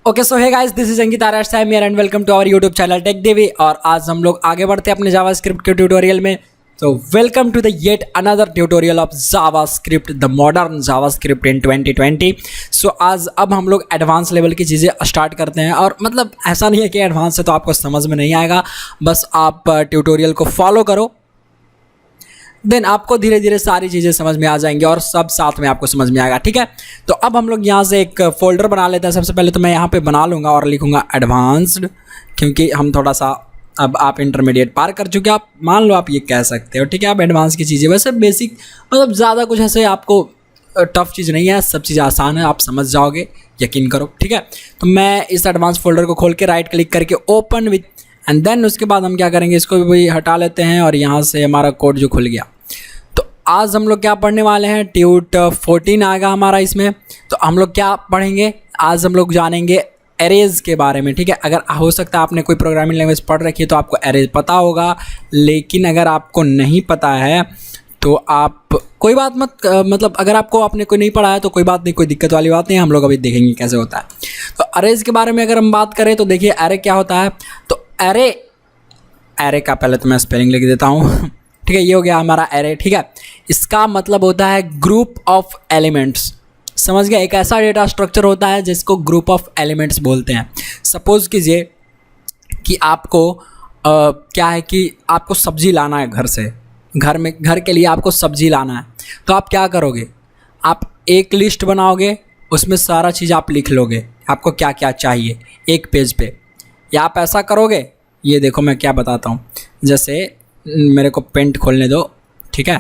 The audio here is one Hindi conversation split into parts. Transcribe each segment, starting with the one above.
Okay so hey guys, this is Ankit Aryash Saim and welcome to our YouTube channel Tech Devi. और आज हम लोग आगे बढ़ते हैं अपने जावास्क्रिप्ट के ट्यूटोरियल में। तो welcome to the yet another tutorial of JavaScript, the modern JavaScript in 2020। So आज अब हम लोग एडवांस लेवल की चीज़ें स्टार्ट करते हैं। और मतलब ऐसा नहीं है कि एडवांस है तो आपको समझ में नहीं आएगा, बस आप ट्यूटोरियल को फॉलो करो, देन आपको धीरे धीरे सारी चीज़ें समझ में आ जाएंगी और सब साथ में आपको समझ में आएगा। ठीक है, तो अब हम लोग यहाँ से एक फ़ोल्डर बना लेते हैं। सबसे पहले तो मैं यहाँ पे बना लूँगा और लिखूँगा एडवांस्ड, क्योंकि हम थोड़ा सा अब आप इंटरमीडिएट पार कर चुके, आप मान लो आप ये कह सकते हो। ठीक है, अब एडवांस की चीज़ें वैसे बेसिक, मतलब ज़्यादा कुछ ऐसे आपको टफ चीज़ नहीं है, सब चीज़ आसान है, आप समझ जाओगे, यकीन करो। ठीक है, तो मैं इस एडवांस फोल्डर को खोल के राइट क्लिक करके ओपन विथ, एंड देन उसके बाद हम क्या करेंगे, इसको भी हटा लेते हैं और यहाँ से हमारा कोड जो खुल गया। आज हम लोग क्या पढ़ने वाले हैं, ट्यूट 14 आएगा हमारा इसमें। तो हम लोग क्या पढ़ेंगे, आज हम लोग जानेंगे एरेज के बारे में। ठीक है, अगर हो सकता है आपने कोई प्रोग्रामिंग लैंग्वेज पढ़ रखी है तो आपको एरेज पता होगा, लेकिन अगर आपको नहीं पता है तो आप कोई बात मत, मतलब अगर आपको आपने कोई नहीं पढ़ा है तो कोई बात नहीं, कोई दिक्कत वाली बात नहीं है। हम लोग अभी देखेंगे कैसे होता है। तो एरेज के बारे में अगर हम बात करें तो देखिए एरे क्या होता है। तो एरे का पहले तो मैं स्पेलिंग लिख देता हूँ। ठीक है, ये हो गया हमारा एरे। ठीक है, इसका मतलब होता है ग्रुप ऑफ एलिमेंट्स। समझ गए, एक ऐसा डेटा स्ट्रक्चर होता है जिसको ग्रुप ऑफ एलिमेंट्स बोलते हैं। सपोज कीजिए कि आपको क्या है कि आपको सब्जी लाना है घर से, घर के लिए आपको सब्जी लाना है। तो आप क्या करोगे, आप एक लिस्ट बनाओगे, उसमें सारा चीज़ आप लिख लोगे, आपको क्या क्या चाहिए एक पेज पे। या आप ऐसा करोगे, ये देखो मैं क्या बताता हूँ, जैसे मेरे को पेंट खोलने दो। ठीक है,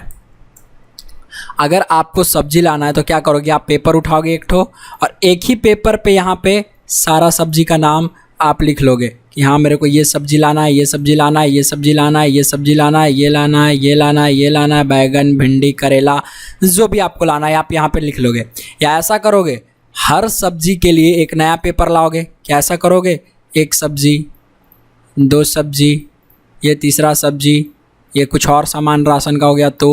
अगर आपको सब्जी लाना है तो क्या करोगे, आप पेपर उठाओगे एक ठो, और एक ही पेपर पे यहाँ पे सारा सब्जी का नाम आप लिख लोगे कि हाँ मेरे को ये सब्जी लाना है, ये सब्जी लाना है, ये सब्जी लाना है, ये सब्जी लाना है, ये लाना है, ये लाना है, ये लाना है, बैगन, भिंडी, करेला, जो भी आपको लाना है आप यहाँ पे लिख लोगे। या ऐसा करोगे, हर सब्जी के लिए एक नया पेपर लाओगे। क्या ऐसा करोगे, एक सब्जी, दो सब्जी, ये तीसरा सब्जी, ये कुछ और सामान राशन का हो गया तो।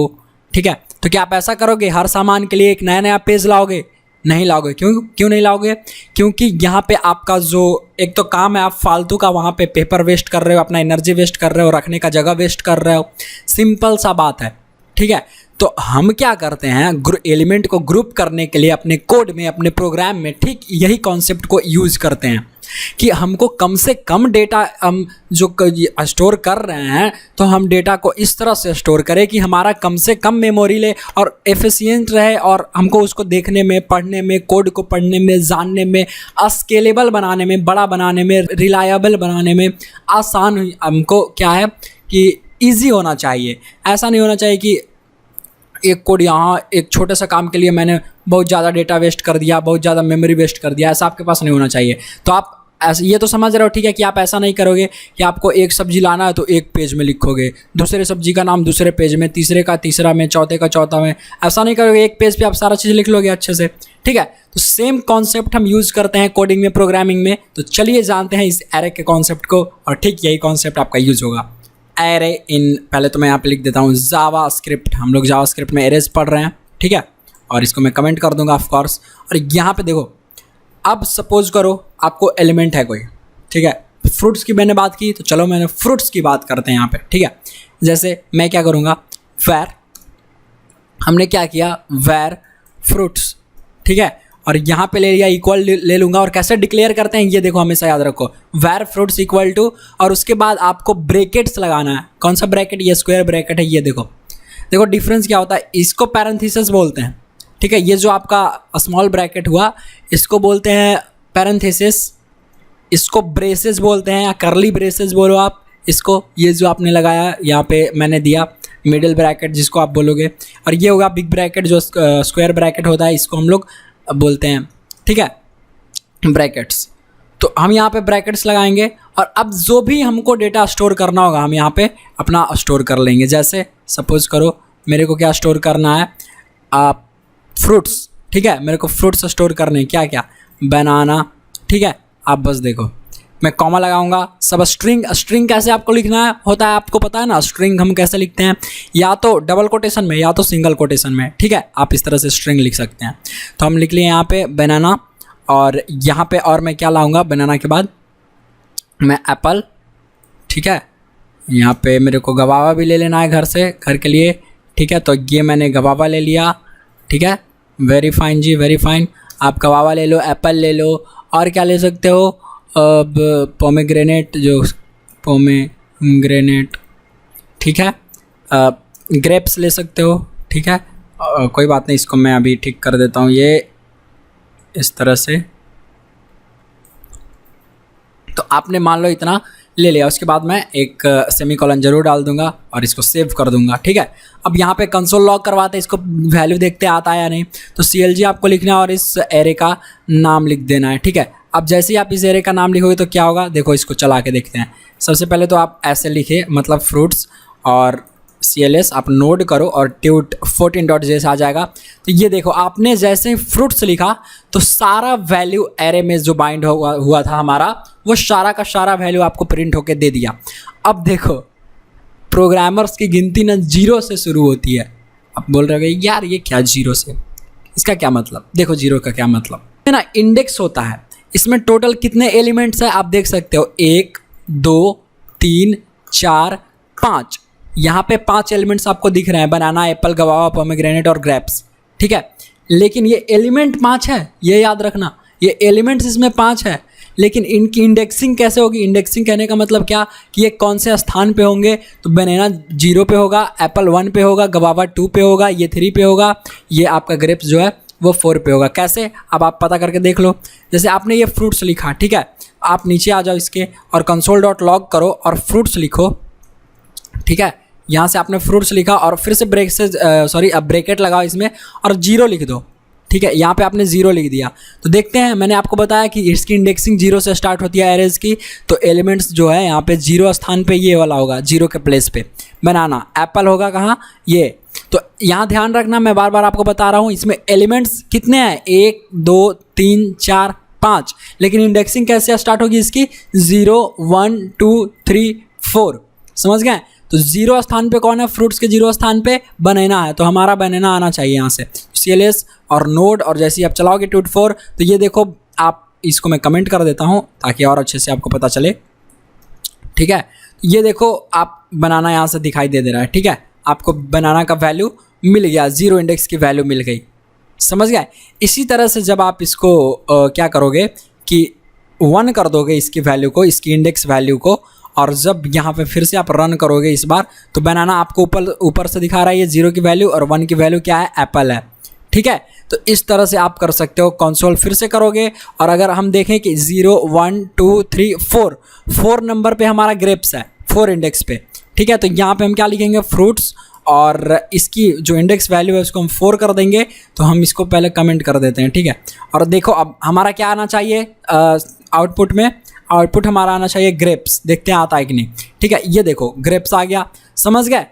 ठीक है, तो क्या आप ऐसा करोगे, हर सामान के लिए एक नया नया पेज लाओगे? नहीं लाओगे। क्यों नहीं लाओगे? क्योंकि यहाँ पे आपका जो एक तो काम है, आप फालतू का वहाँ पे पेपर वेस्ट कर रहे हो, अपना एनर्जी वेस्ट कर रहे हो, रखने का जगह वेस्ट कर रहे हो। सिंपल सा बात है। ठीक है, तो हम क्या करते हैं, एलिमेंट को ग्रुप करने के लिए अपने कोड में, अपने प्रोग्राम में ठीक यही कॉन्सेप्ट को यूज़ करते हैं कि हमको कम से कम डेटा हम जो स्टोर कर रहे हैं तो हम डेटा को इस तरह से स्टोर करें कि हमारा कम से कम मेमोरी ले और एफिशिएंट रहे, और हमको उसको देखने में, पढ़ने में, कोड को पढ़ने में, जानने में, स्केलेबल बनाने में, बड़ा बनाने में, रिलायबल बनाने में आसान हमको क्या है कि ईजी होना चाहिए। ऐसा नहीं होना चाहिए कि एक कोड यहाँ एक छोटे सा काम के लिए मैंने बहुत ज़्यादा डेटा वेस्ट कर दिया, बहुत ज़्यादा मेमोरी वेस्ट कर दिया, ऐसा आपके पास नहीं होना चाहिए। तो आप ऐसे ये तो समझ रहे हो, ठीक है, कि आप ऐसा नहीं करोगे कि आपको एक सब्जी लाना है तो एक पेज में लिखोगे, दूसरे सब्जी का नाम दूसरे पेज में, तीसरे का तीसरा में, चौथे का चौथा में। ऐसा नहीं करोगे, एक पेज पे आप सारा चीज़ लिख लोगे अच्छे से। ठीक है, तो सेम कॉन्सेप्ट हम यूज़ करते हैं कोडिंग में, प्रोग्रामिंग में। तो चलिए जानते हैं इस एरे के कॉन्सेप्ट को, और ठीक यही कॉन्सेप्ट आपका यूज़ होगा। एरे इन, पहले तो मैं यहाँ पे लिख देता हूँ जावास्क्रिप्ट। हम लोग जावास्क्रिप्ट में एरेज पढ़ रहे हैं। ठीक है, और इसको मैं कमेंट कर दूंगा ऑफ कोर्स। और यहाँ पे देखो, अब सपोज करो आपको एलिमेंट है कोई, ठीक है, फ्रूट्स की मैंने बात की, तो चलो मैंने फ्रूट्स की बात करते हैं यहाँ पे। ठीक है, जैसे मैं क्या करूँगा, वैर, हमने क्या किया, वैर फ्रूट्स। ठीक है, और यहाँ पे ले लिया इक्वल ले लूँगा, और कैसे डिक्लेयर करते हैं ये देखो, हमेशा याद रखो, वैर फ्रूट्स इक्वल टू, और उसके बाद आपको ब्रैकेट्स लगाना है। कौन सा ब्रैकेट, ये स्क्वायर ब्रैकेट है। ये देखो डिफरेंस क्या होता है, इसको पैरेंथेसिस बोलते हैं। ठीक है, ये जो आपका स्मॉल ब्रैकेट हुआ इसको बोलते हैं पैरेंथेसिस, इसको ब्रेसेस बोलते हैं, या करली ब्रेसेस बोलो आप इसको। ये जो आपने लगाया यहाँ पे मैंने दिया मिडिल ब्रैकेट जिसको आप बोलोगे, और ये होगा बिग ब्रैकेट जो स्क्वायर ब्रैकेट होता है, इसको हम लोग बोलते हैं। ठीक है, ब्रैकेट्स। तो हम यहाँ पे ब्रैकेट्स लगाएंगे, और अब जो भी हमको डेटा स्टोर करना होगा हम यहाँ पे अपना स्टोर कर लेंगे। जैसे सपोज करो मेरे को क्या स्टोर करना है, फ्रूट्स। ठीक है, मेरे को फ्रूट्स स्टोर करने हैं, क्या क्या, बनाना। ठीक है, आप बस देखो मैं कॉमा लगाऊंगा। सब स्ट्रिंग कैसे आपको लिखना है होता है, आपको पता है ना, स्ट्रिंग हम कैसे लिखते हैं, या तो डबल कोटेशन में या तो सिंगल कोटेशन में। ठीक है, आप इस तरह से स्ट्रिंग लिख सकते हैं। तो हम लिख लिए यहाँ पे बनाना, और यहाँ पे और मैं क्या लाऊंगा बनाना के बाद, मैं एप्पल, ठीक है। यहाँ पे मेरे को गवावा भी ले लेना है घर से, घर के लिए, ठीक है। तो ये मैंने गवावा ले लिया, ठीक है। वेरी फाइन जी, वेरी फाइन। आप गवावा ले लो, एप्पल ले लो, और क्या ले सकते हो, अब पोमेग्रेनेट, जो पोमेग्रेनेट, ठीक है। ग्रेप्स ले सकते हो, ठीक है। कोई बात नहीं, इसको मैं अभी ठीक कर देता हूँ, ये इस तरह से। तो आपने मान लो इतना ले लिया, उसके बाद मैं एक सेमीकोलन जरूर डाल दूंगा और इसको सेव कर दूंगा, ठीक है। अब यहाँ पे कंसोल लॉग करवाते हैं, इसको वैल्यू देखते आता है या नहीं। तो CLG आपको लिखना है और इस एरे का नाम लिख देना है, ठीक है। अब जैसे ही आप इस एरे का नाम लिखोगे तो क्या होगा, देखो इसको चला के देखते हैं। सबसे पहले तो आप ऐसे लिखिए, मतलब फ्रूट्स और CLS आप नोड करो और ट्यूट 14.js आ जाएगा। तो ये देखो, आपने जैसे ही फ्रूट्स लिखा तो सारा वैल्यू एरे में जो बाइंड हुआ था हमारा, वो सारा का सारा वैल्यू आपको प्रिंट होके दे दिया। अब देखो, प्रोग्रामर्स की गिनती ना 0 से शुरू होती है। आप बोल रहे हो यार ये क्या 0 से, इसका क्या मतलब? देखो 0 का क्या मतलब है ना, इंडेक्स होता है, इसमें टोटल कितने एलिमेंट्स हैं आप देख सकते हो, 1 2 3 4 5। यहाँ पे 5 एलिमेंट्स आपको दिख रहे हैं, बनाना, एप्पल, गवावा, पोमेग्रेनेट और ग्रेप्स, ठीक है। लेकिन ये एलिमेंट 5 है, ये याद रखना, ये एलिमेंट्स इसमें 5 है। लेकिन इनकी इंडेक्सिंग कैसे होगी? इंडेक्सिंग कहने का मतलब क्या कि ये कौन से स्थान पे होंगे, तो बनाना 0 पे होगा, एप्पल 1 पे होगा, गवावा 2 पे होगा, ये 3 पे होगा, ये आपका ग्रेप्स जो है वो 4 पे होगा। कैसे? अब आप पता करके देख लो। जैसे आपने ये फ्रूट्स लिखा, ठीक है, आप नीचे आ जाओ इसके और console.log करो और फ्रूट्स लिखो, ठीक है। यहाँ से आपने फ्रूट्स लिखा और फिर से अब ब्रैकेट लगाओ इसमें और 0 लिख दो, ठीक है। यहाँ पे आपने 0 लिख दिया तो देखते हैं, मैंने आपको बताया कि इसकी इंडेक्सिंग 0 से स्टार्ट होती है एरेज की। तो एलिमेंट्स जो है यहाँ पे 0 स्थान पे ये वाला होगा, 0 के प्लेस पे बनाना, एप्पल होगा कहाँ, ये। तो यहाँ ध्यान रखना, मैं बार बार आपको बता रहा हूँ, इसमें एलिमेंट्स कितने हैं, 1 2 3 4 5, लेकिन इंडेक्सिंग कैसे स्टार्ट होगी इसकी, 0 1 2 3 4, समझ गए। तो 0 स्थान पे कौन है, फ्रूट्स के 0 स्थान पे बनाना है, तो हमारा बनाना आना चाहिए यहाँ से, CLS और नोड, और जैसे ही आप चलाओगे ट्यूट 4 तो ये देखो, आप इसको मैं कमेंट कर देता हूँ ताकि और अच्छे से आपको पता चले, ठीक है। ये देखो, आप बनाना यहाँ से दिखाई दे रहा है, ठीक है, आपको बनाना का वैल्यू मिल गया, 0 इंडेक्स की वैल्यू मिल गई, समझ गए। इसी तरह से जब आप इसको क्या करोगे कि 1 कर दोगे इसकी वैल्यू को, इसकी इंडेक्स वैल्यू को, और जब यहाँ पे फिर से आप रन करोगे इस बार, तो बनाना आपको ऊपर से दिखा रहा है ये 0 की वैल्यू, और 1 की वैल्यू क्या है, एप्पल है, ठीक है। तो इस तरह से आप कर सकते हो। कंसोल फिर से करोगे और अगर हम देखें कि 0 1 2 3 4 नंबर पे हमारा ग्रेप्स है, 4 इंडेक्स पे, ठीक है। तो यहाँ पे हम क्या लिखेंगे, फ्रूट्स, और इसकी जो इंडेक्स वैल्यू है उसको हम 4 कर देंगे। तो हम इसको पहले कमेंट कर देते हैं, ठीक है। और देखो अब हमारा क्या आना चाहिए आउटपुट में, आउटपुट हमारा आना चाहिए ग्रेप्स, देखते हैं आता है कि नहीं, ठीक है। ये देखो ग्रेप्स आ गया, समझ गए।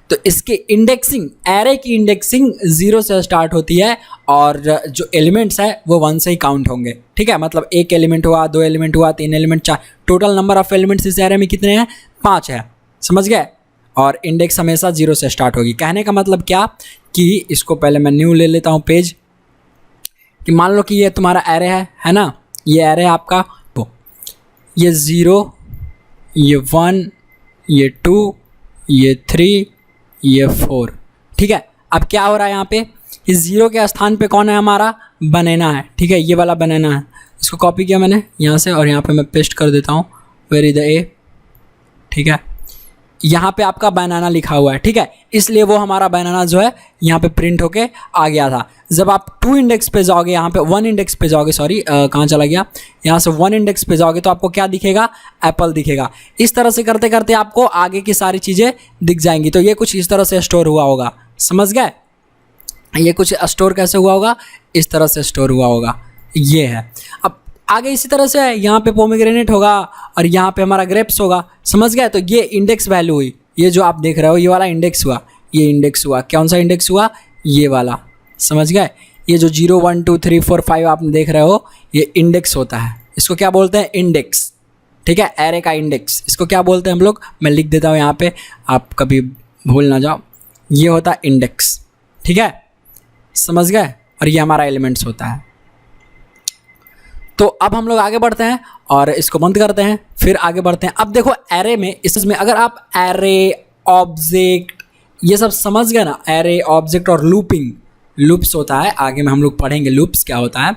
तो इसकी इंडेक्सिंग, एरे की इंडेक्सिंग 0 से स्टार्ट होती है और जो एलिमेंट्स है वो 1 से ही काउंट होंगे, ठीक है। मतलब 1 एलिमेंट हुआ, 2 एलिमेंट हुआ, 3 element, 4, total number of elements इस एरे में कितने हैं, 5 है, समझ गए। और इंडेक्स हमेशा 0 से स्टार्ट होगी। कहने का मतलब क्या कि इसको पहले मैं न्यू ले लेता हूँ पेज, कि मान लो कि ये तुम्हारा एरे है ना, ये एरे है आपका, ये 0, ये 1, ये 2, ये 3, ये 4, ठीक है। अब क्या हो रहा है यहाँ पे, इस 0 के स्थान पे कौन है, हमारा बनाना है, ठीक है, ये वाला बनाना है। इसको कॉपी किया मैंने यहाँ से और यहाँ पे मैं पेस्ट कर देता हूँ, वेयर इज द ए, ठीक है। यहाँ पे आपका बनाना लिखा हुआ है, ठीक है, इसलिए वो हमारा बनाना जो है यहाँ पे प्रिंट होके आ गया था। जब आप 2 इंडेक्स पे जाओगे, यहाँ पे 1 इंडेक्स पे जाओगे, सॉरी कहाँ चला गया, यहाँ से 1 इंडेक्स पे जाओगे तो आपको क्या दिखेगा, एप्पल दिखेगा। इस तरह से करते करते आपको आगे की सारी चीज़ें दिख जाएंगी। तो ये कुछ इस तरह से स्टोर हुआ होगा, समझ गए। ये कुछ स्टोर कैसे हुआ होगा, इस तरह से स्टोर हुआ होगा, ये है। अब आगे इसी तरह से यहाँ पे पोमेग्रेनेट होगा और यहाँ पे हमारा ग्रेप्स होगा, समझ गए। तो ये इंडेक्स वैल्यू हुई, ये जो आप देख रहे हो ये वाला इंडेक्स हुआ, ये इंडेक्स हुआ, कौन सा इंडेक्स हुआ, ये वाला, समझ गए। ये जो 0 1 2 3 4 5 आप देख रहे हो ये इंडेक्स होता है, इसको क्या बोलते हैं, इंडेक्स, ठीक है, एरे का इंडेक्स, इसको क्या बोलते हैं हम लोग, मैं लिख देता हूँ यहाँ पे, आप कभी भूल ना जाओ, ये होता है इंडेक्स, ठीक है, समझ गए। और ये हमारा एलिमेंट्स होता है। तो अब हम लोग आगे बढ़ते हैं और इसको बंद करते हैं, फिर आगे बढ़ते हैं। अब देखो एरे में, इसमें अगर आप एरे, ऑब्जेक्ट, ये सब समझ गए ना, एरे, ऑब्जेक्ट और लूपिंग, लूप्स होता है, आगे में हम लोग पढ़ेंगे लूप्स क्या होता है।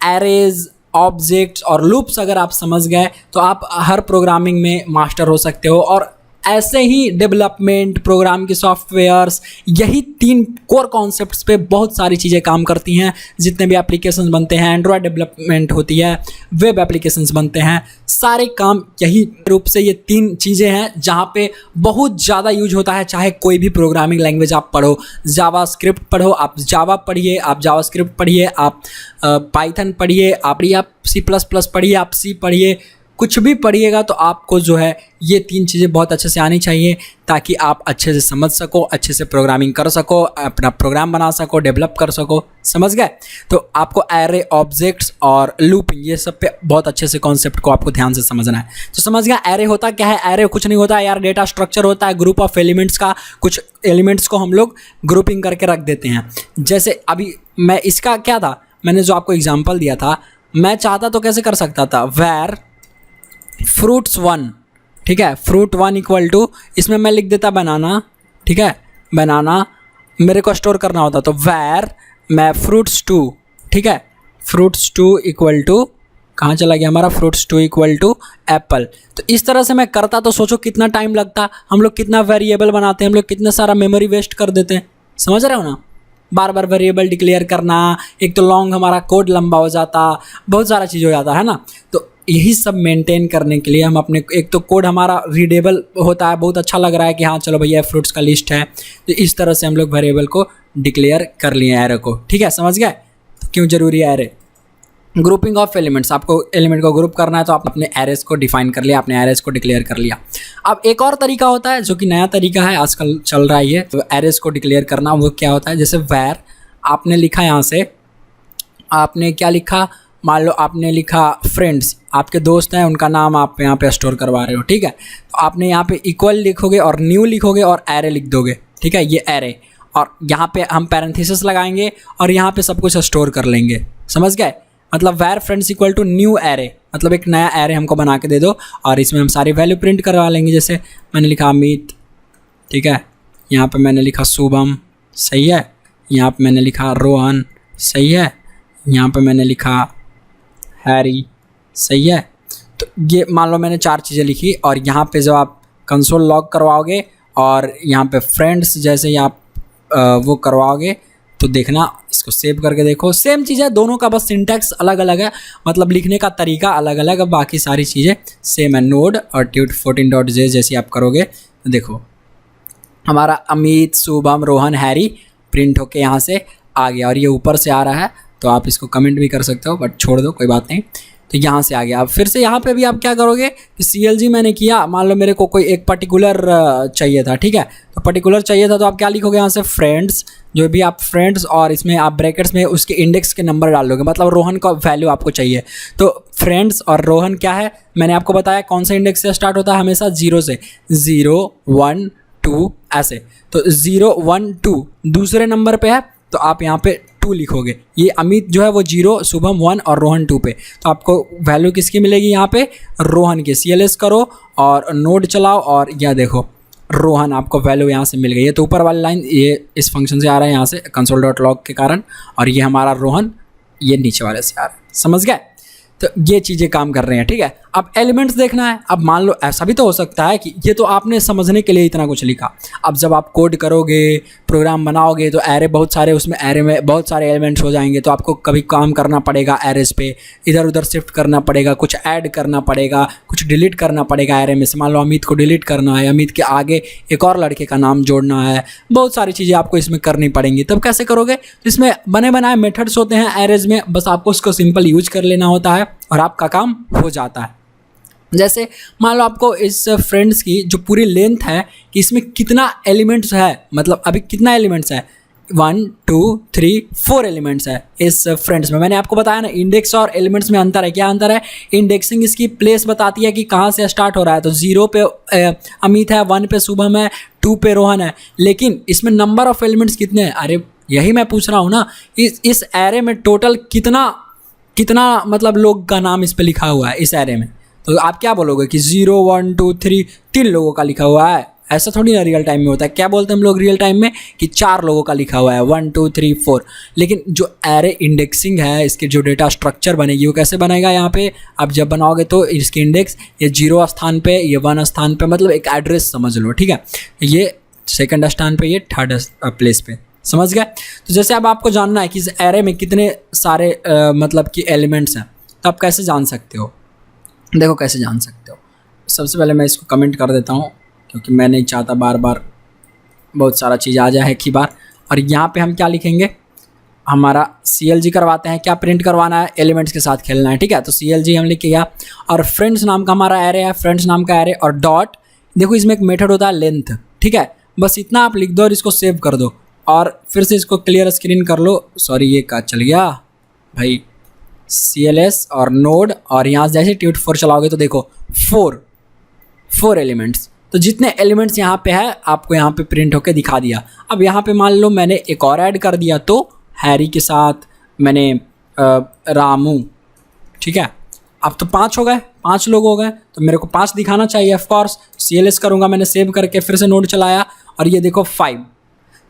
एरेज, ऑब्जेक्ट्स और लूप्स अगर आप समझ गए तो आप हर प्रोग्रामिंग में मास्टर हो सकते हो। और ऐसे ही डेवलपमेंट, प्रोग्राम के सॉफ्टवेयर्स, यही 3 कोर कॉन्सेप्ट्स पे बहुत सारी चीज़ें काम करती हैं। जितने भी एप्लीकेशंस बनते हैं, एंड्रॉयड डेवलपमेंट होती है, वेब एप्लीकेशंस बनते हैं, सारे काम यही रूप से ये 3 चीज़ें हैं जहाँ पे बहुत ज़्यादा यूज होता है। चाहे कोई भी प्रोग्रामिंग लैंग्वेज आप पढ़ो, जावा स्क्रिप्ट पढ़ो, आप जावा पढ़िए, आप जावा स्क्रिप्ट पढ़िए, आप पाइथन पढ़िए, आप सी प्लस प्लस पढ़िए, आप सी पढ़िए, कुछ भी पढ़िएगा तो आपको जो है ये 3 चीज़ें बहुत अच्छे से आनी चाहिए, ताकि आप अच्छे से समझ सको, अच्छे से प्रोग्रामिंग कर सको, अपना प्रोग्राम बना सको, डेवलप कर सको। समझ गए? तो आपको एरे, ऑब्जेक्ट्स और लूपिंग, ये सब पे बहुत अच्छे से कॉन्सेप्ट को आपको ध्यान से समझना है। तो समझ गया एरे होता क्या है? एरे कुछ नहीं होता है यार, डेटा स्ट्रक्चर होता है, ग्रुप ऑफ एलिमेंट्स का। कुछ एलिमेंट्स को हम लोग ग्रुपिंग करके रख देते हैं। जैसे अभी मैं इसका क्या था, मैंने जो आपको एग्जाम्पल दिया था, मैं चाहता तो कैसे कर सकता था, वेर फ्रूट्स 1, ठीक है, फ्रूट 1 इक्वल टू, इसमें मैं लिख देता बनाना, ठीक है, बनाना मेरे को स्टोर करना होता, तो वेर मैं फ्रूट्स 2, ठीक है, फ्रूट्स 2 इक्वल टू, कहाँ चला गया हमारा, फ्रूट्स 2 इक्वल टू एप्पल। तो इस तरह से मैं करता तो सोचो कितना टाइम लगता, हम लोग कितना वेरिएबल बनाते हैं, हम लोग कितना सारा मेमोरी वेस्ट कर देते हैं। समझ रहे हो ना? बार बार वेरिएबल डिक्लेयर करना, एक तो लॉन्ग हमारा कोड लंबा हो जाता, बहुत सारा चीज़ हो जाता है ना। तो यही सब मेंटेन करने के लिए हम अपने, एक तो कोड हमारा रीडेबल होता है, बहुत अच्छा लग रहा है कि हाँ चलो भैया फ्रूट्स का लिस्ट है, तो इस तरह से हम लोग वेरिएबल को डिक्लेयर कर लिए एरे को। ठीक है, समझ गए? तो क्यों जरूरी है एरे? ग्रुपिंग ऑफ एलिमेंट्स, आपको एलिमेंट को ग्रुप करना है तो आप अपने एरेस को डिफाइन कर लिया, अपने एरेस को डिक्लेयर कर लिया। अब एक और तरीका होता है जो कि नया तरीका है, आजकल चल रहा है ये, तो एरेस को डिक्लेयर करना। वो क्या होता है, जैसे वैर आपने लिखा, यहाँ से आपने क्या लिखा, मान लो आपने लिखा फ्रेंड्स, आपके दोस्त हैं, उनका नाम आप यहाँ पे स्टोर करवा रहे हो, ठीक है, तो आपने यहाँ पे इक्वल लिखोगे और न्यू लिखोगे और एरे लिख दोगे, ठीक है, ये एरे, और यहाँ पे हम पैरेंथेसिस लगाएंगे और यहाँ पे सब कुछ स्टोर कर लेंगे। समझ गए? मतलब var friends equal to new array, मतलब एक नया एरे हमको बना के दे दो और इसमें हम सारी वैल्यू प्रिंट करवा लेंगे। जैसे मैंने लिखा अमित, ठीक है, यहाँ पे मैंने लिखा शुभम, सही है, यहाँ पे मैंने लिखा रोहन, सही है, यहाँ पे मैंने लिखा हैरी, सही है। तो ये मान लो मैंने 4 चीज़ें लिखी, और यहाँ पे जब आप कंसोल लॉग करवाओगे और यहाँ पे फ्रेंड्स जैसे ही आप वो करवाओगे तो देखना, इसको सेव करके देखो, सेम चीज़ है, दोनों का बस सिंटैक्स अलग अलग है, मतलब लिखने का तरीका अलग अलग है, बाकी सारी चीज़ें सेम है। नोड और ट्यूट 14.j जैसे आप करोगे तो देखो हमारा अमित, शुभम, रोहन, हैरी प्रिंट होके यहाँ से आ गया, और ये ऊपर से आ रहा है, तो आप इसको कमेंट भी कर सकते हो, बट छोड़ दो, कोई बात नहीं। तो यहाँ से आ गया। अब फिर से यहाँ पे भी आप क्या करोगे कि CLG मैंने किया, मान लो मेरे को कोई एक पर्टिकुलर चाहिए था, ठीक है, तो पर्टिकुलर चाहिए था, तो आप क्या लिखोगे यहाँ से फ्रेंड्स, जो भी आप फ्रेंड्स, और इसमें आप ब्रैकेट्स में उसके इंडेक्स के नंबर डाल दोगे, मतलब रोहन का वैल्यू आपको चाहिए। तो फ्रेंड्स और रोहन क्या है, मैंने आपको बताया कौन सा इंडेक्स से स्टार्ट होता है, हमेशा 0 से, 0 1 2 ऐसे, तो 0 1 2 दूसरे नंबर पे है, तो आप यहाँ पे 2 लिखोगे। ये अमित जो है वो 0, शुभम 1 और रोहन 2 पे, तो आपको वैल्यू किसकी मिलेगी यहाँ पे, रोहन की। CLS करो और नोड चलाओ और यह देखो रोहन, आपको वैल्यू यहाँ से मिल गई है। तो ऊपर वाली लाइन ये इस फंक्शन से आ रहा है, यहाँ से console.log के कारण, और ये हमारा रोहन ये नीचे वाले से आ रहा है। समझ गए? तो ये चीज़ें काम कर रही हैं, ठीक है। अब एलिमेंट्स देखना है। अब मान लो ऐसा भी तो हो सकता है कि ये तो आपने समझने के लिए इतना कुछ लिखा, अब जब आप कोड करोगे, प्रोग्राम बनाओगे, तो एरे बहुत सारे, उसमें एरे में बहुत सारे एलिमेंट्स हो जाएंगे, तो आपको कभी काम करना पड़ेगा एरेस पे, इधर उधर शिफ्ट करना पड़ेगा, कुछ ऐड करना पड़ेगा, कुछ डिलीट करना पड़ेगा एरे में से। मान लो अमित को डिलीट करना है, अमित के आगे एक और लड़के का नाम जोड़ना है, बहुत सारी चीज़ें आपको इसमें करनी पड़ेंगी। तब कैसे करोगे? इसमें बने बनाए मेथड्स होते हैं एरेज में, बस आपको उसको सिंपल यूज कर लेना होता है और आपका काम हो जाता है। जैसे मान लो आपको इस फ्रेंड्स की जो पूरी लेंथ है कि इसमें कितना एलिमेंट्स है, मतलब अभी कितना एलिमेंट्स है, 1 2 3 4 एलिमेंट्स है इस फ्रेंड्स में। मैंने आपको बताया ना, इंडेक्स और एलिमेंट्स में अंतर है। क्या अंतर है? इंडेक्सिंग इसकी प्लेस बताती है कि कहाँ से स्टार्ट हो रहा है, तो 0 पे अमित है, 1 पे शुभम है, 2 पे रोहन है, लेकिन इसमें नंबर ऑफ एलिमेंट्स कितने हैं? अरे यही मैं पूछ रहा हूँ ना, इस एरे में टोटल कितना कितना मतलब लोग का नाम इस पे लिखा हुआ है इस एरे में, तो आप क्या बोलोगे कि 0 1 2 3 3 लोगों का लिखा हुआ है। ऐसा थोड़ी ना रियल टाइम में होता है। क्या बोलते हैं हम लोग रियल टाइम में कि 4 लोगों का लिखा हुआ है 1 2 3 4। लेकिन जो एरे इंडेक्सिंग है, इसके जो डेटा स्ट्रक्चर बनेगी वो कैसे बनेगा, यहाँ पे आप जब बनाओगे तो इसकी इंडेक्स ये 0 स्थान पे, ये 1 स्थान पे, मतलब एक एड्रेस समझ लो, ठीक है। ये सेकंड स्थान पे, ये थर्ड प्लेस पे, समझ गए। तो जैसे अब आपको जानना है कि इस एरे में कितने सारे मतलब कि एलिमेंट्स हैं, तो आप कैसे जान सकते हो, देखो कैसे जान सकते हो। सबसे पहले मैं इसको कमेंट कर देता हूँ, क्योंकि मैं नहीं चाहता बार बार बहुत सारा चीज़ आ जाए एक ही बार। और यहाँ पे हम क्या लिखेंगे, हमारा CLG करवाते हैं, क्या प्रिंट करवाना है, एलिमेंट्स के साथ खेलना है, ठीक है। तो CLG हम लिख किया, और फ्रेंड्स नाम का हमारा एरे है, फ्रेंड्स नाम का एरे, और डॉट, देखो इसमें एक मेथड होता है लेंथ, ठीक है। बस इतना आप लिख दो और इसको सेव कर दो, और फिर से इसको क्लियर स्क्रीन कर लो। सॉरी, ये का चल गया भाई, CLS और नोड, और यहाँ से जैसे ट्यूट4 चलाओगे तो देखो 4 एलिमेंट्स। तो जितने एलिमेंट्स यहाँ पे है आपको यहाँ पे प्रिंट होके दिखा दिया। अब यहाँ पे मान लो मैंने एक और ऐड कर दिया, तो हैरी के साथ मैंने रामू, ठीक है। अब तो 5 हो गए, 5 लोग हो गए, तो मेरे को 5 दिखाना चाहिए ऑफ कोर्स। CLS करूँगा मैंने, सेव करके फिर से नोड चलाया, और ये देखो 5।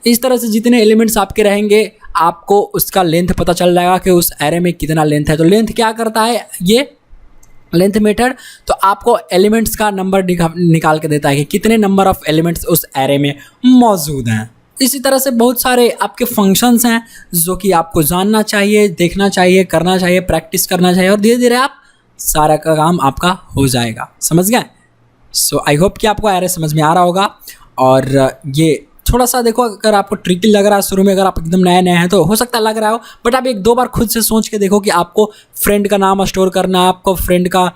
इस तरह से जितने एलिमेंट्स आपके रहेंगे आपको उसका लेंथ पता चल जाएगा कि उस एरे में कितना लेंथ है। तो लेंथ क्या करता है, ये लेंथ मेथड, तो आपको एलिमेंट्स का नंबर निकाल के देता है कि कितने नंबर ऑफ एलिमेंट्स उस एरे में मौजूद हैं। इसी तरह से बहुत सारे आपके फंक्शंस हैं जो कि आपको जानना चाहिए, देखना चाहिए, करना चाहिए, प्रैक्टिस करना चाहिए, और धीरे धीरे आप सारा का काम आपका हो जाएगा, समझ गए। सो आई होप कि आपको एरे समझ में आ रहा होगा। और ये थोड़ा सा देखो, अगर आपको ट्रिकी लग रहा है शुरू में, अगर आप एकदम नए हैं तो हो सकता है लग रहा हो, बट आप 1-2 बार खुद से सोच के देखो कि आपको फ्रेंड का नाम स्टोर करना है, आपको फ्रेंड का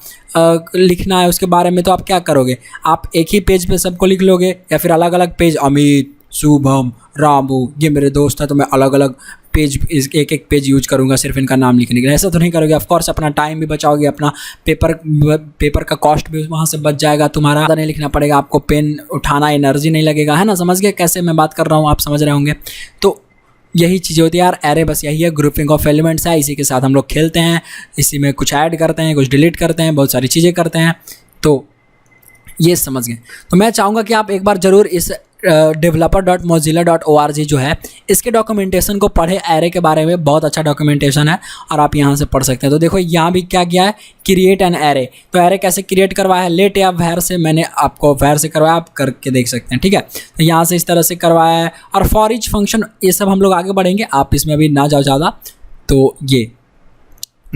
लिखना है उसके बारे में, तो आप क्या करोगे, आप एक ही पेज पे सबको लिख लोगे, या फिर अलग अलग पेज, अमित, शुभम, रामू, ये मेरे दोस्त है तो मैं अलग अलग पेज, एक एक पेज यूज करूंगा सिर्फ इनका नाम लिखने के लिए। ऐसा तो नहीं करोगे, ऑफ कोर्स अपना टाइम भी बचाओगे, अपना पेपर का कॉस्ट भी वहाँ से बच जाएगा, तुम्हारा ज़्यादा नहीं लिखना पड़ेगा, आपको पेन उठाना एनर्जी नहीं लगेगा, है ना। समझ गए कैसे मैं बात कर रहा हूँ, आप समझ रहे होंगे। तो यही चीज़ें होती है यार, एरे बस यही है, ग्रुपिंग ऑफ एलिमेंट्स है, इसी के साथ हम लोग खेलते हैं, इसी में कुछ ऐड करते हैं, कुछ डिलीट करते हैं, बहुत सारी चीज़ें करते हैं। तो ये समझ गए। तो मैं चाहूँगा कि आप एक बार ज़रूर इस developer.mozilla.org जो है इसके डॉक्यूमेंटेशन को पढ़े। एरे के बारे में बहुत अच्छा डॉक्यूमेंटेशन है और आप यहाँ से पढ़ सकते हैं। तो देखो यहाँ भी क्या किया है, क्रिएट एन एरे। तो एरे कैसे क्रिएट करवाया है, लेट या वैर से, मैंने आपको वैर से करवाया, आप करके देख सकते हैं, ठीक है। तो यहाँ से इस तरह से करवाया है, और फॉर ईच फंक्शन, ये सब हम लोग आगे बढ़ेंगे, आप इसमें अभी ना जाओ ज़्यादा। तो ये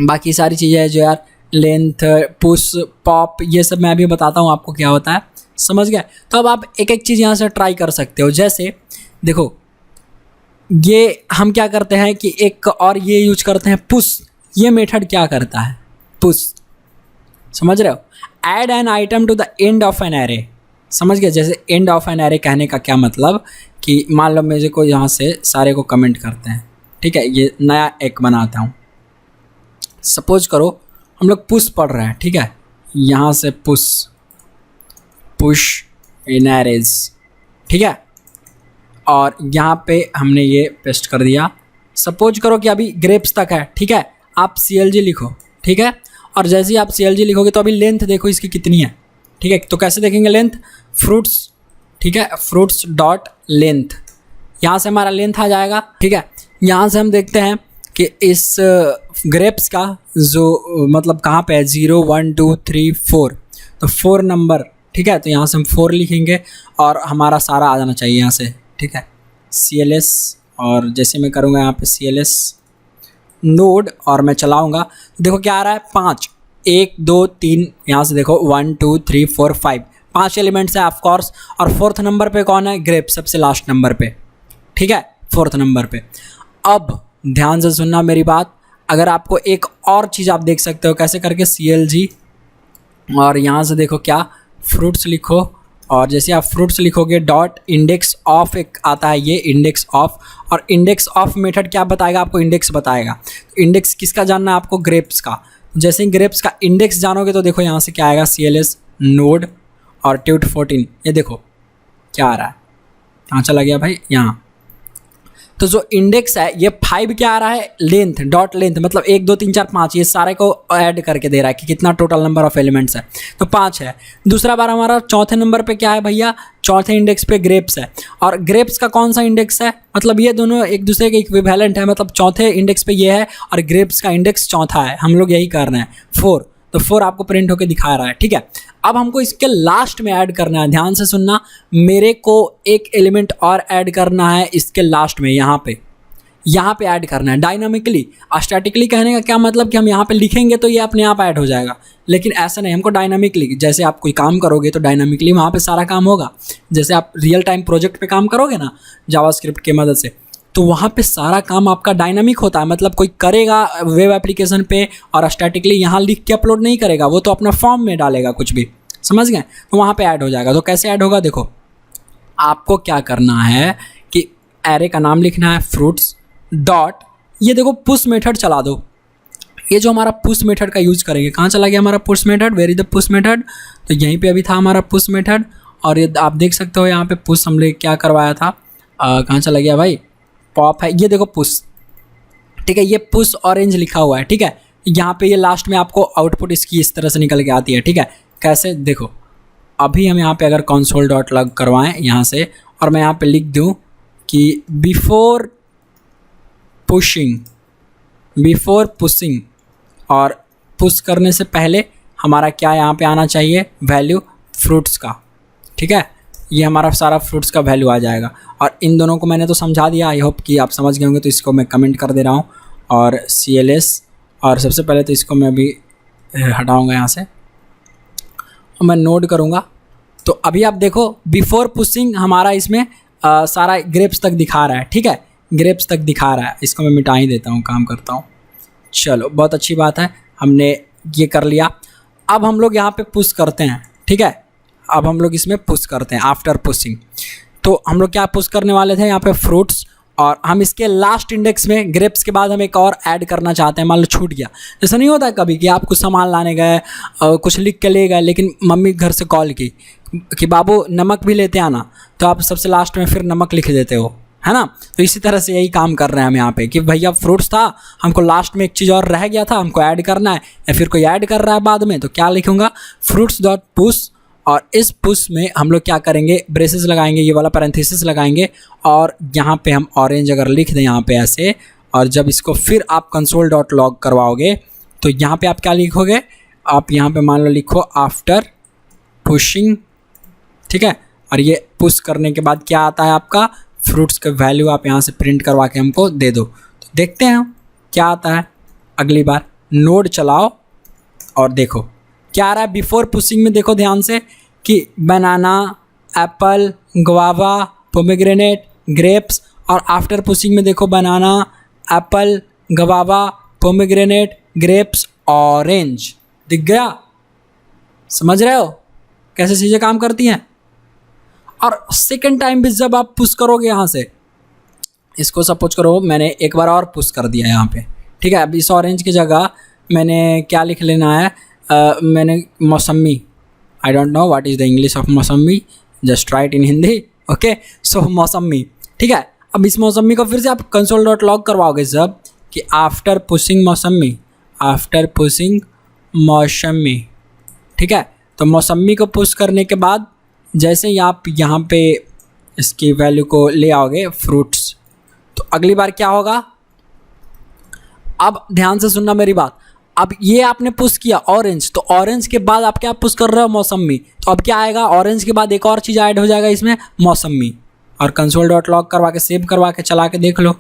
बाकी सारी चीज़ें जो यार, लेंथ, पुश, पॉप, ये सब मैं अभी बताता हूँ आपको क्या होता है, समझ गए। तो अब आप एक एक चीज़ यहाँ से ट्राई कर सकते हो। जैसे देखो, ये हम क्या करते हैं कि एक और ये यूज करते हैं पुश। ये मेथड क्या करता है, पुश, समझ रहे हो, add an item to the end of an array. समझ गए। जैसे एंड ऑफ एन एरे कहने का क्या मतलब कि मान लो मुझे को यहाँ से सारे को कमेंट करते हैं, ठीक है, ये नया एक बनाता हूँ। सपोज करो हम लोग पुश पढ़ रहे हैं, ठीक है, यहाँ से पुश इन एरेज, ठीक है, और यहाँ पे हमने ये पेस्ट कर दिया। सपोज करो कि अभी ग्रेप्स तक है, ठीक है, आप CLG लिखो, ठीक है, और जैसे ही आप CLG लिखोगे तो अभी लेंथ देखो इसकी कितनी है, ठीक है। तो कैसे देखेंगे लेंथ, फ्रूट्स, ठीक है, फ्रूट्स डॉट लेंथ, यहाँ से हमारा लेंथ आ जाएगा, ठीक है। यहाँ से हम देखते हैं कि इस ग्रेप्स का जो मतलब कहाँ पे है, 0 1 2 3 4, तो 4 नंबर, ठीक है। तो यहाँ से हम 4 लिखेंगे और हमारा सारा आ जाना चाहिए यहाँ से, ठीक है, CLS, और जैसे मैं करूँगा यहाँ पे CLS नोड और मैं चलाऊँगा, देखो क्या आ रहा है, 5 1 2 3, यहाँ से देखो 1 2 3 4 5, 5 एलिमेंट्स है ऑफकोर्स। और 4th नंबर पे कौन है, ग्रेप, सबसे लास्ट नंबर पे, ठीक है, 4th नंबर पे। अब ध्यान से सुनना मेरी बात, अगर आपको एक और चीज़ आप देख सकते हो कैसे करके, CLG, और यहाँ से देखो क्या, फ्रूट्स लिखो, और जैसे आप फ्रूट्स लिखोगे डॉट इंडेक्स ऑफ, एक आता है ये इंडेक्स ऑफ, और इंडेक्स ऑफ मेथड क्या बताएगा आपको, इंडेक्स बताएगा। इंडेक्स किसका जानना है आपको, ग्रेप्स का। जैसे ही ग्रेप्स का इंडेक्स जानोगे तो देखो यहाँ से क्या आएगा, CLS नोड और ट्यूट14, ये देखो क्या आ रहा है, कहाँ चला गया भाई, यहाँ। तो जो इंडेक्स है ये 5 क्या आ रहा है, लेंथ, डॉट लेंथ, मतलब 1 2 3 4 5, ये सारे को ऐड करके दे रहा है कि कितना टोटल नंबर ऑफ एलिमेंट्स है, तो 5 है। दूसरा बार हमारा चौथे नंबर पे क्या है भैया, चौथे इंडेक्स पे ग्रेप्स है। और ग्रेप्स का कौन सा इंडेक्स है, मतलब ये दोनों एक दूसरे के इक्विवेलेंट है, मतलब चौथे इंडेक्स पे ये है और ग्रेप्स का इंडेक्स चौथा है, हम लोग यही कर रहे हैं 4, तो 4 आपको प्रिंट होके दिखा रहा है, ठीक है। अब हमको इसके लास्ट में ऐड करना है, ध्यान से सुनना, मेरे को एक एलिमेंट और ऐड करना है इसके लास्ट में, यहाँ पे ऐड करना है डायनामिकली। स्टैटिकली कहने का क्या मतलब कि हम यहाँ पे लिखेंगे तो ये अपने आप ऐड हो जाएगा, लेकिन ऐसा नहीं, हमको डायनामिकली, जैसे आप कोई काम करोगे तो डायनामिकली वहाँ पे सारा काम होगा। जैसे आप रियल टाइम प्रोजेक्ट पे काम करोगे ना जावास्क्रिप्ट की मदद से, तो वहाँ पे सारा काम आपका डायनामिक होता है, मतलब कोई करेगा वेब एप्लीकेशन पे और स्टैटिकली यहाँ लिख के अपलोड नहीं करेगा, वो तो अपना फॉर्म में डालेगा कुछ भी, समझ गए, तो वहाँ पे ऐड हो जाएगा। तो कैसे ऐड होगा, देखो आपको क्या करना है कि एरे का नाम लिखना है फ्रूट्स डॉट, ये देखो पुश मेथड चला दो। ये जो हमारा पुश मेथड का यूज करेंगे, कहाँ चला गया हमारा push method, where is the push method, तो यहीं पे अभी था हमारा पुश मेथड। और ये आप देख सकते हो यहाँ पे पुश हमने क्या करवाया था, कहाँ चला गया भाई, पॉप है, ये देखो पुश, ठीक है, ये पुश ऑरेंज लिखा हुआ है, ठीक है। यहाँ पे ये लास्ट में आपको आउटपुट इसकी इस तरह से निकल के आती है, ठीक है। कैसे, देखो अभी हम यहाँ पे अगर कंसोल डॉट लॉग करवाएं यहाँ से, और मैं यहाँ पे लिख दूँ कि बिफोर पुशिंग, और पुश करने से पहले हमारा क्या यहाँ पे आना चाहिए, वैल्यू फ्रूट्स का, ठीक है, ये हमारा सारा फ्रूट्स का वैल्यू आ जाएगा। और इन दोनों को मैंने तो समझा दिया, आई होप कि आप समझ गए होंगे, तो इसको मैं कमेंट कर दे रहा हूँ, और CLS, और सबसे पहले तो इसको मैं अभी हटाऊँगा यहाँ से और मैं नोट करूँगा। तो अभी आप देखो बिफोर पुशिंग हमारा इसमें सारा ग्रेप्स तक दिखा रहा है, ठीक है, ग्रेप्स तक दिखा रहा है। इसको मैं मिटा ही देता हूँ, काम करता हूँ। चलो बहुत अच्छी बात है, हमने ये कर लिया। अब हम लोग यहाँ पे पुश करते हैं, ठीक है, अब हम लोग इसमें पुश करते हैं आफ्टर पुशिंग। तो हम लोग क्या पुश करने वाले थे यहाँ पे फ्रूट्स, और हम इसके लास्ट इंडेक्स में ग्रेप्स के बाद हम एक और ऐड करना चाहते हैं, मान लो छूट गया। जैसा नहीं होता कभी कि आप कुछ सामान लाने गए, कुछ लिख के ले गए, लेकिन मम्मी घर से कॉल की कि बाबू नमक भी लेते आना, तो आप सबसे लास्ट में फिर नमक लिख देते हो, है ना। तो इसी तरह से यही काम कर रहे हैं हम यहाँ पे कि भैया फ्रूट्स था, हमको लास्ट में एक चीज़ और रह गया था, हमको ऐड करना है, या फिर कोई ऐड कर रहा है बाद में, तो क्या लिखूँगा, फ्रूट्स डॉट पुश। और इस पुश में हम लोग क्या करेंगे, ब्रेसेस लगाएंगे, ये वाला पैरेंथेसिस लगाएंगे, और यहाँ पे हम ऑरेंज अगर लिख दें यहाँ पे ऐसे, और जब इसको फिर आप कंसोल डॉट लॉग करवाओगे तो यहाँ पे आप क्या लिखोगे, आप यहाँ पे मान लो लिखो आफ्टर पुशिंग, ठीक है। और ये पुश करने के बाद क्या आता है आपका, फ्रूट्स का वैल्यू आप यहाँ से प्रिंट करवा के हमको दे दो। तो देखते हैं क्या आता है अगली बार। नोड चलाओ और देखो क्या आ रहा है। बिफोर पुशिंग में देखो ध्यान से कि banana, apple, guava, pomegranate, grapes, और आफ्टर पुशिंग में देखो banana, apple, guava, pomegranate, grapes, orange. दिख गया, समझ रहे हो कैसे चीज़ें काम करती हैं। और सेकंड टाइम भी जब आप पुश करोगे यहाँ से, इसको सपोज करो मैंने एक बार और पुश कर दिया यहाँ पे, ठीक है। अब इस ऑरेंज की जगह मैंने क्या लिख लेना है, मैंने मौसमी, I don't know what is the English of मौसमी, जस्ट राइट इन हिंदी, ओके। सो मौसमी, ठीक है। अब इस मौसमी को फिर से आप कंसोल डॉट लॉग करवाओगे जब कि आफ्टर पुशिंग मौसमी, आफ्टर पुशिंग मौसमी, ठीक है। तो मौसमी को पुश करने के बाद जैसे ही आप यहाँ पे इसकी वैल्यू को ले आओगे फ्रूट्स, तो अगली बार क्या होगा, अब ध्यान से सुनना मेरी बात। अब ये आपने पुश किया ऑरेंज, तो ऑरेंज के बाद आप क्या पुश कर रहे हो, मौसमी। तो अब क्या आएगा, ऑरेंज के बाद एक और चीज़ ऐड हो जाएगा इसमें, मौसमी। और कंसोल डॉट लॉग करवा के सेव करवा के चला के देख लो,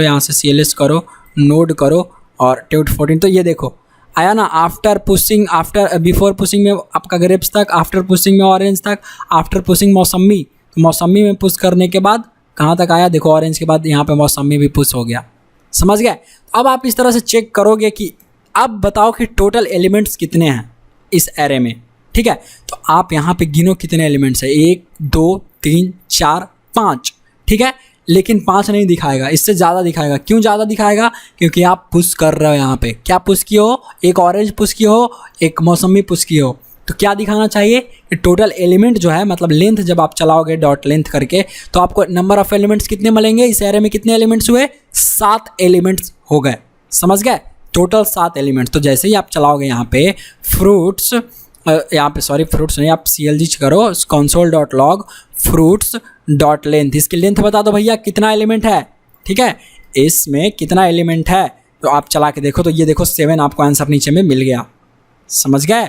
यहाँ से CLS करो, नोड करो, और ट्यूट 14, तो ये देखो आया ना। After pushing, after before pushing में आपका ग्रेप्स तक, आफ्टर पुशिंग में ऑरेंज तक, आफ्टर पुशिंग मौसमी। तो मौसमी में पुश करने के बाद कहाँ तक आया, देखो ऑरेंज के बाद यहाँ पे मौसमी भी पुश हो गया, समझ गए। अब आप इस तरह से चेक करोगे कि अब बताओ कि टोटल एलिमेंट्स कितने हैं इस एरे में, ठीक है। तो आप यहाँ पे गिनो कितने एलिमेंट्स हैं, 1 2 3 4 5, ठीक है। लेकिन 5 नहीं दिखाएगा, इससे ज़्यादा दिखाएगा। क्यों ज़्यादा दिखाएगा, क्योंकि आप पुश कर रहे हो यहाँ पे। क्या पुश किए हो, एक ऑरेंज पुश किए हो, एक मौसमी पुश किए हो, तो क्या दिखाना चाहिए कि टोटल एलिमेंट जो है, मतलब लेंथ जब आप चलाओगे डॉट लेंथ करके, तो आपको नंबर ऑफ एलिमेंट्स कितने मिलेंगे। इस एरे में कितने एलिमेंट्स हुए, 7 एलिमेंट्स हो गए, समझ गए, टोटल 7 एलिमेंट्स। तो जैसे ही आप चलाओगे यहाँ पे फ्रूट्स, यहाँ पे सॉरी फ्रूट्स नहीं, आप CLG करो console.log फ्रूट्स डॉट लेंथ, इसकी लेंथ बता दो भैया कितना एलिमेंट है, ठीक है, इसमें कितना एलिमेंट है। तो आप चला के देखो, तो ये देखो 7 आपको आंसर नीचे में मिल गया, समझ गए।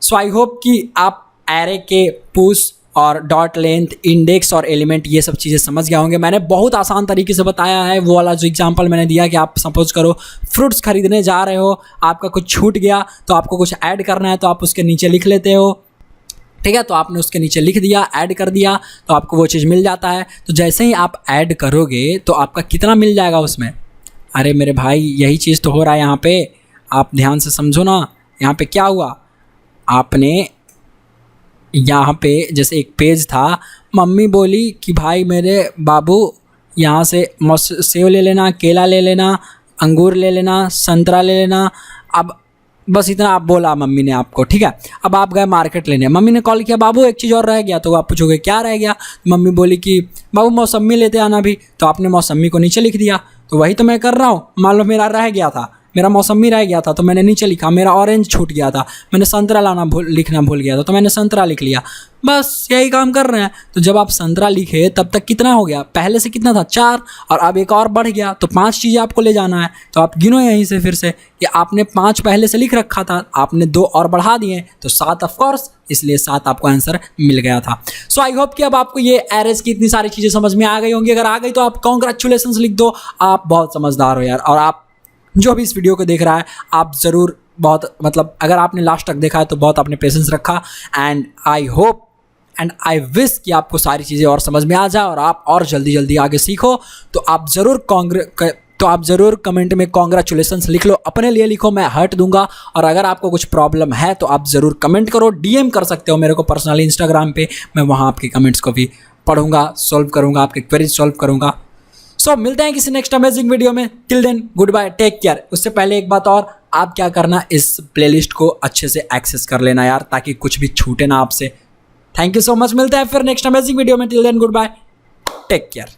सो आई होप कि आप एरे के पुश और डॉट लेंथ, इंडेक्स और एलिमेंट ये सब चीज़ें समझ गए होंगे। मैंने बहुत आसान तरीके से बताया है। वो वाला जो एग्जांपल मैंने दिया कि आप सपोज करो फ्रूट्स खरीदने जा रहे हो, आपका कुछ छूट गया तो आपको कुछ ऐड करना है, तो आप उसके नीचे लिख लेते हो, ठीक है, तो आपने उसके नीचे लिख दिया, ऐड कर दिया, तो आपको वो चीज़ मिल जाता है। तो जैसे ही आप ऐड करोगे तो आपका कितना मिल जाएगा उसमें। अरे मेरे भाई यही चीज़ तो हो रहा है यहाँ पे, आप ध्यान से समझो ना। यहाँ पे क्या हुआ, आपने यहाँ पे जैसे एक पेज था, मम्मी बोली कि भाई मेरे बाबू यहाँ से सेब ले लेना, केला ले लेना, अंगूर ले लेना, संतरा ले लेना। अब बस इतना आप बोला मम्मी ने आपको, ठीक है। अब आप गए मार्केट लेने, मम्मी ने कॉल किया, बाबू एक चीज़ और रह गया। तो आप पूछोगे क्या रह गया, मम्मी बोली कि बाबू मौसम्मी लेते आना भी। तो आपने मौसम्मी को नीचे लिख दिया। तो वही तो मैं कर रहा हूँ। मान लो मेरा रह गया था, मेरा मौसम्मी रह गया था तो मैंने नीचे लिखा। मेरा ऑरेंज छूट गया था, मैंने संतरा लिखना भूल गया था तो मैंने संतरा लिख लिया। बस यही काम कर रहे हैं। तो जब आप संतरा लिखे तब तक कितना हो गया, पहले से कितना था 4, और अब एक और बढ़ गया तो 5 चीज़ें आपको ले जाना है। तो आप गिनो यहीं से फिर से कि आपने 5 पहले से लिख रखा था, आपने 2 और बढ़ा दिए तो 7 ऑफ कोर्स, इसलिए 7 आपको आंसर मिल गया था। सो आई होप कि अब आपको ये एरेज की इतनी सारी चीज़ें समझ में आ गई होंगी। अगर आ गई तो आप कॉन्ग्रेचुलेशंस लिख दो, आप बहुत समझदार हो यार। और आप जो भी इस वीडियो को देख रहा है, आप ज़रूर बहुत, मतलब अगर आपने लास्ट तक देखा है तो बहुत आपने पेशेंस रखा। And I hope and I wish कि आपको सारी चीज़ें और समझ में आ जाए और आप और जल्दी जल्दी आगे सीखो। तो आप ज़रूर कमेंट में कॉन्ग्रेचुलेशंस लिख लो, अपने लिए लिखो, मैं हर्ट दूंगा। और अगर आपको कुछ प्रॉब्लम है तो आप ज़रूर कमेंट करो, DM कर सकते हो मेरे को पर्सनली इंस्टाग्राम पे, मैं वहाँ आपके कमेंट्स को भी पढ़ूंगा, सॉल्व करूँगा, आपके क्वेरीज सॉल्व करूँगा। सो मिलते हैं किसी नेक्स्ट अमेजिंग वीडियो में। Till then good bye, take care. उससे पहले एक बात और, आप क्या करना, इस प्लेलिस्ट को अच्छे से एक्सेस कर लेना यार, ताकि कुछ भी छूटे ना आपसे। थैंक यू सो मच, मिलते हैं फिर नेक्स्ट अमेजिंग वीडियो में। Till then good bye, take care.